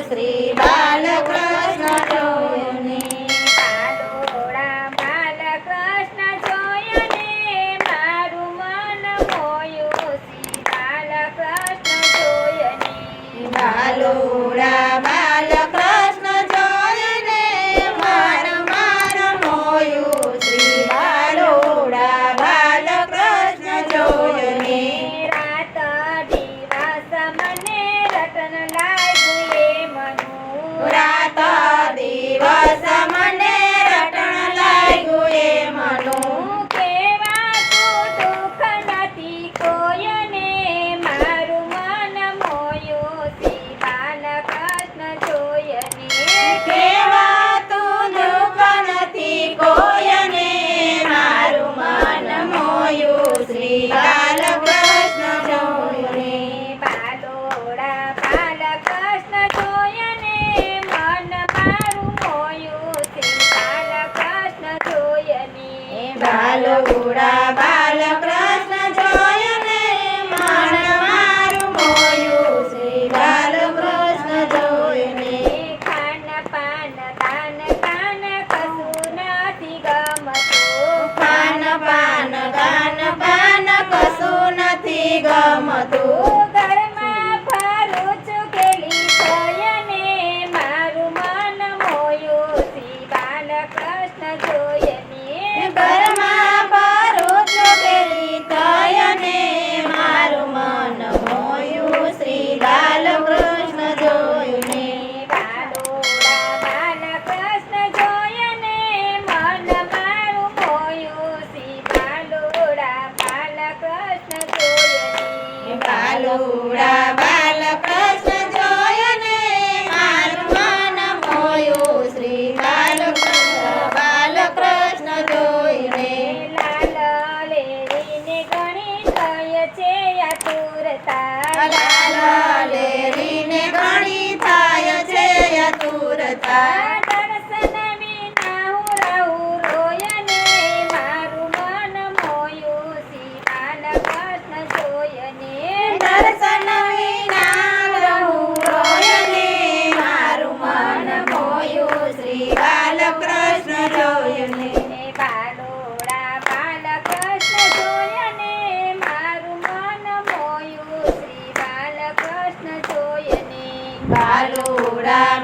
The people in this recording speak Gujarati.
શ્રી બાલકૃષ્ણ જોઈને કાલોડા બાલકૃષ્ણ જોઈને મારું મન મોયું શ્રી બાલકૃષ્ણ જોઈને બાલોડા બાલકૃષ્ણ જોઈને મન મારું મોયું શ્રી બાલોડા બાલકૃષ્ણ જોઈને રાત દિવસ મને રટન લાગ્યું એ મનું રાત દિવસ મને રટણ લાગ્યું એ મનું કેવાતું દુઃખ નથી કોઈને મારું મન મોયું શ્રી બાલકૃષ્ણ જોઈને કહેવાતું દુઃખ નથી કોઈને મારું મન મોયું શ્રી બાલકૃષ્ણ જોઈને બાલોડા બાલકૃષ્ણ જોઈને મન મારું મોયું શ્રી બાલકૃષ્ણ જોઈને બાલોડા બાલકૃષ્ણ જોઈને મન મારું મોયું શ્રી બાલકૃષ્ણ જોઈને ખાન પાન દાન કાન કશું નથી ગમતું પાન પાન ગાન પાન કશું નથી ગમતું ઘરમાં ફરું છું ગેલી થઈને મારું મન મોયું શ્રી બાલકૃષ્ણ જોઈને ઘરમાં ફરું છું ગેલી થઈને મારું મન મોયું શ્રી બાલકૃષ્ણ જોઈને બાલોડા બાલકૃષ્ણ જોઈને મન મારું મોયું શ્રી બાલોડા બાલકૃષ્ણ જોઈને બાલોડા બાલકૃષ્ણ જોઈને મારું મન મોયું શ્રી બાલકૃષ્ણ જોઈને લાલ લેરીને ઘણી થય છે આતુરતા લાલ લેરીને ઘણી થાય છે આતુરતા દર્શન વિના હું રહું રોયને મારું મન મોયું શ્રી બાલકૃષ્ણ જોઈને દર્શન વિના રહું રોયને મારું મન મોયું શ્રી બાલકૃષ્ણ જોઈને બાલોડા બાલકૃષ્ણ જોઈને મારું મન મોયું શ્રી બાલકૃષ્ણ જોઈને બાલોડા